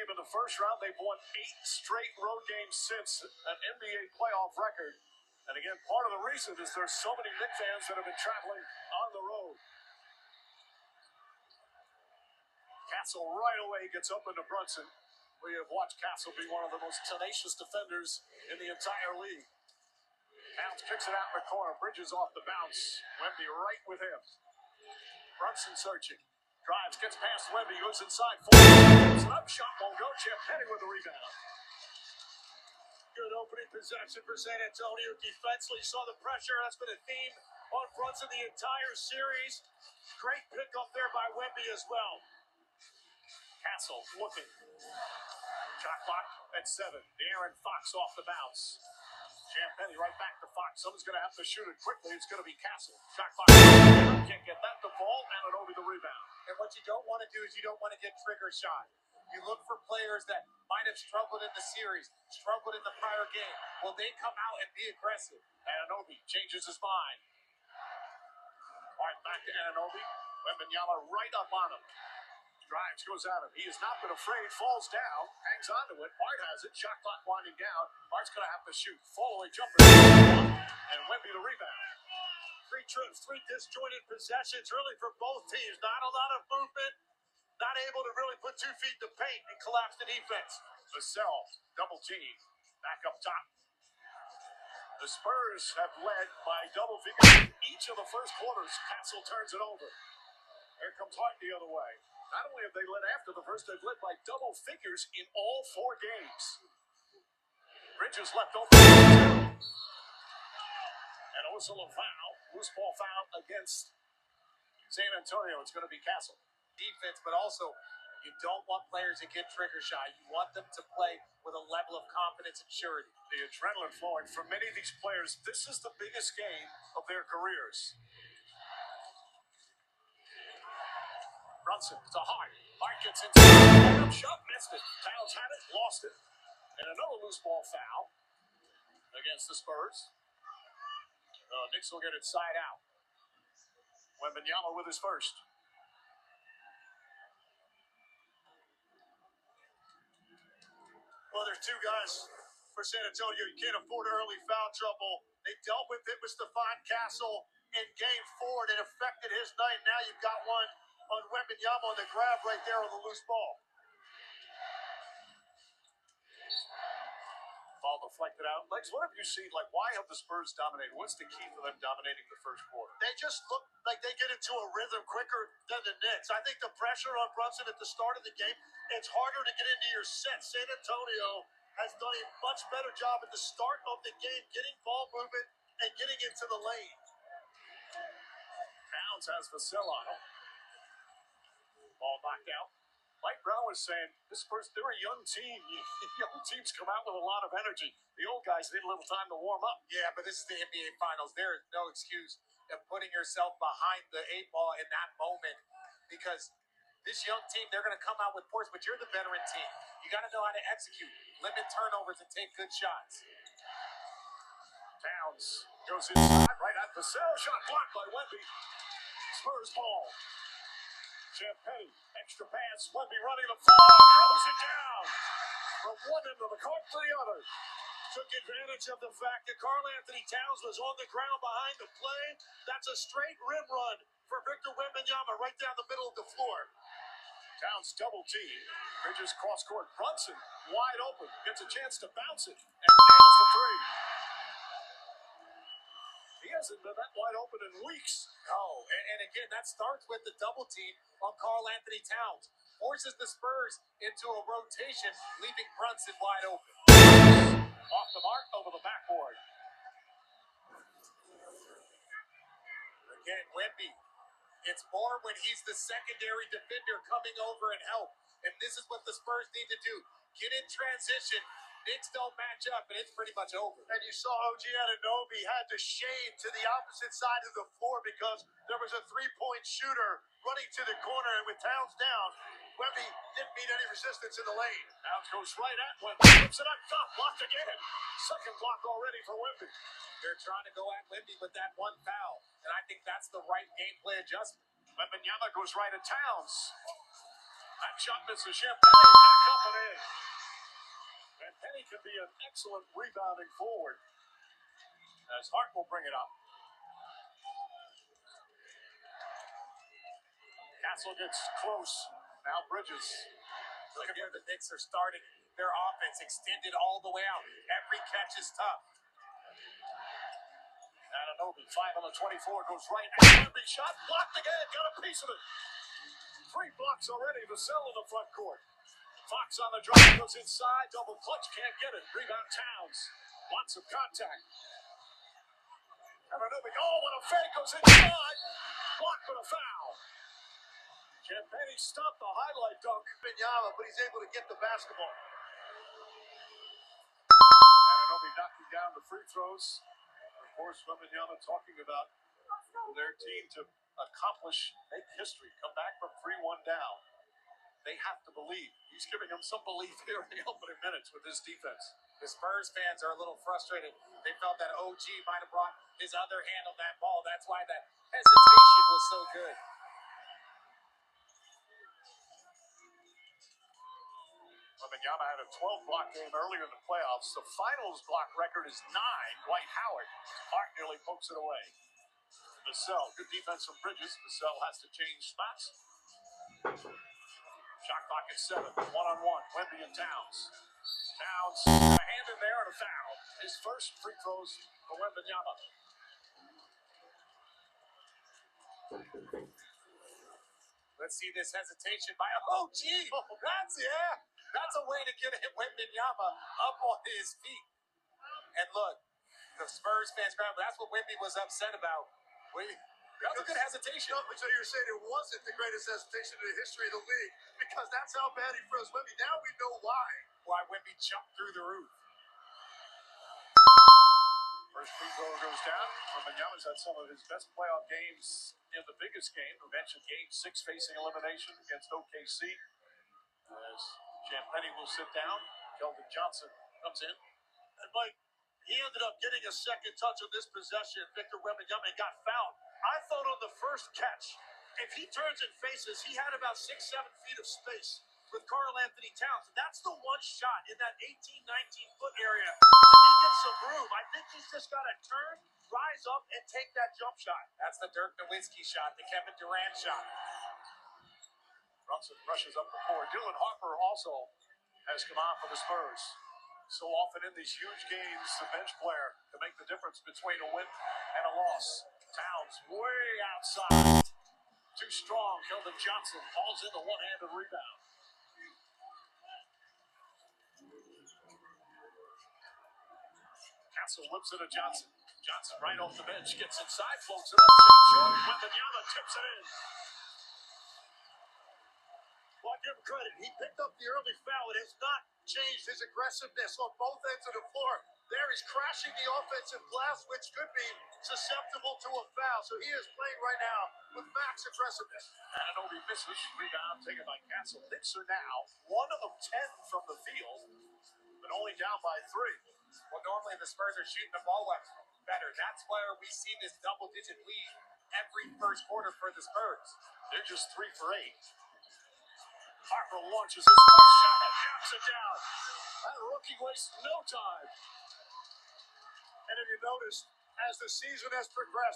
game in the first round. They've won 8 straight road games since, an NBA playoff record. And again, part of the reason is there's so many Knicks fans that have been traveling on the road. Castle right away gets open to Brunson. We have watched Castle be one of the most tenacious defenders in the entire league. Towns kicks it out in the corner. Bridges off the bounce. Wemby right with him. Brunson searching. Drives, gets past Wemby, goes inside. Up, shot won't go. Champagny with the rebound. Good opening possession for San Antonio. Defensively saw the pressure. That's been a theme on Brunson the entire series. Great pick up there by Wemby as well. Castle looking. Shot clock at 7. De'Aaron Fox off the bounce. Champagny right back to Fox. Someone's going to have to shoot it quickly. It's going to be Castle. Shot clock. Can't get that to fall, and it over the rebound. And what you don't want to do is you don't want to get trigger shot. You look for players that might have struggled in the series, struggled in the prior game. Will they come out and be aggressive? Anunoby changes his mind. All right, back to Anunoby. Wembanyama right up on him. Drives, goes at him. He has not been afraid. Falls down, hangs onto it. Hart has it. Shot clock winding down. Hart's going to have to shoot. Fall away jumper. And Wemby the rebound. 3 trips, 3 disjointed possessions, really for both teams. Not a lot of movement. Not able to really put 2 feet in the paint and collapse the defense. Vassell, double team. Back up top. The Spurs have led by double figures each of the first quarters. Castle turns it over. Here comes Hart the other way. Not only have they led after the first, they've led by double figures in all 4 games. Bridges left open. And a whistle of foul. Loose ball foul against San Antonio. It's going to be Castle. Defense, but also you don't want players to get trigger shy. You want them to play with a level of confidence and surety. The adrenaline flowing for many of these players. This is the biggest game of their careers. Brunson to Hart. Hart gets inside. Shot, missed it. Towns had it, lost it. And another loose ball foul against the Spurs. Knicks will get it side out. Wembanyama with his first. Well, there's 2 guys for San Antonio. You can't afford early foul trouble. They dealt with it with Stephon Castle in game 4. It affected his night. Now you've got one on Wembanyama on the grab right there on the loose ball. Ball deflected out. Lex, what have you seen? Like, why have the Spurs dominated? What's the key for them dominating the first quarter? They just look like they get into a rhythm quicker than the Knicks. I think the pressure on Brunson at the start of the game, it's harder to get into your set. San Antonio has done a much better job at the start of the game, getting ball movement and getting into the lane. Towns has Vassell on him. Ball knocked out. Mike Brown was saying, this Spurs, they're a young team. Young teams come out with a lot of energy. The old guys need a little time to warm up. Yeah, but this is the NBA Finals. There is no excuse of putting yourself behind the 8 ball in that moment because this young team, they're going to come out with points, but you're the veteran team. You got to know how to execute, limit turnovers, and take good shots. Towns goes inside, right at Vassell. Shot blocked by Wemby. Spurs ball. Champagny, extra pass. Wemby running the floor, throws it down from one end of the court to the other. Took advantage of the fact that Karl Anthony Towns was on the ground behind the play. That's a straight rim run for Victor Wembanyama right down the middle of the floor. Towns double team. Bridges cross court. Brunson wide open. Gets a chance to bounce it and nails the 3. He hasn't been that wide open in weeks. No, and again, that starts with the double team on Karl Anthony Towns. Forces the Spurs into a rotation, leaving Brunson wide open. Off the mark, over the backboard. Again, Wemby. It's more when he's the secondary defender coming over and help. And this is what the Spurs need to do. Get in transition. Knicks don't match up, and it's pretty much over. And you saw OG Anunoby had to shade to the opposite side of the floor because there was a 3-point shooter running to the corner, and with Towns down, Wemby didn't meet any resistance in the lane. Towns goes right at Wemby. Flips it up top, blocked again. Second block already for Wemby. They're trying to go at Wemby with that one foul, and I think that's the right gameplay adjustment. Wembanyama goes right at Towns. That shot misses. Champagne back up and in. And Penny can be an excellent rebounding forward as Hart will bring it up. Castle gets close. Now Bridges. Look at where the Knicks are starting their offense, extended all the way out. Every catch is tough. Ananobi, 5 on the 24, goes right. And big shot, blocked again, got a piece of it. 3 blocks already, Vassell in the front court. Fox on the drive, goes inside, double clutch, can't get it. Rebound Towns, lots of contact. Ananobi, oh, what a fake, goes inside. Blocked with a foul. Champagne stopped the highlight dunk. Wembanyama, but he's able to get the basketball. Ananobi knocking down the free throws. Of course, Wembanyama talking about their team to accomplish, make history, come back from 3-1 down. They have to believe. He's giving them some belief here in the opening minutes with this defense. The Spurs fans are a little frustrated. They felt that OG might have brought his other hand on that ball. That's why that hesitation was so good. Wembanyama had a 12-block game earlier in the playoffs. The finals block record is 9. Dwight Howard. Hart nearly pokes it away. Vassell, good defense from Bridges. Vassell has to change spots. Shot clock at 7. 1-on-1. Wemby and Towns. Towns, a hand in there and a foul. His first free throws for Wembanyama. Let's see this hesitation by OG. That's a way to get Wembanyama up on his feet. And look, the Spurs fans, that's what Wemby was upset about. That was a good hesitation. No, so you're saying it wasn't the greatest hesitation in the history of the league because that's how bad he froze Wemby. Now we know why. Why Wemby jumped through the roof. First free throw goes down. Wembanyama's had some of his best playoff games in the biggest game. We mentioned Game 6 facing elimination against OKC. As Champagne will sit down, Keldon Johnson comes in. And Mike, he ended up getting a second touch on this possession. Victor Wembanyama got fouled. I thought on the first catch, if he turns and faces, he had about 6-7 feet of space with Karl Anthony Towns. And that's the one shot in that 18-19-foot area. If he gets some room, I think he's just got to turn, rise up, and take that jump shot. That's the Dirk Nowitzki shot, the Kevin Durant shot. Brunson rushes up the floor. Dylan Harper also has come on for the Spurs. So often in these huge games, the bench player to make the difference between a win and a loss. Towns way outside. Too strong. Keldon Johnson falls in the one-handed rebound. Castle whips it to Johnson. Johnson right off the bench. Gets inside, floats it up. Shot short. Wembanyama tips it in. Well, I give him credit. He picked up the early foul. It has not changed his aggressiveness on both ends of the floor. There he's crashing the offensive glass, which could be susceptible to a foul. So he is playing right now with max aggressiveness. Ananobi misses. Rebound taken by Castle. Knicks are now 1 of 10 from the field, but only down by 3. Well, normally the Spurs are shooting the ball better. That's where we see this double-digit lead every first quarter for the Spurs. They're just 3 for 8. Harper launches his first shot and knocks it down. That rookie wastes no time. And if you notice, as the season has progressed,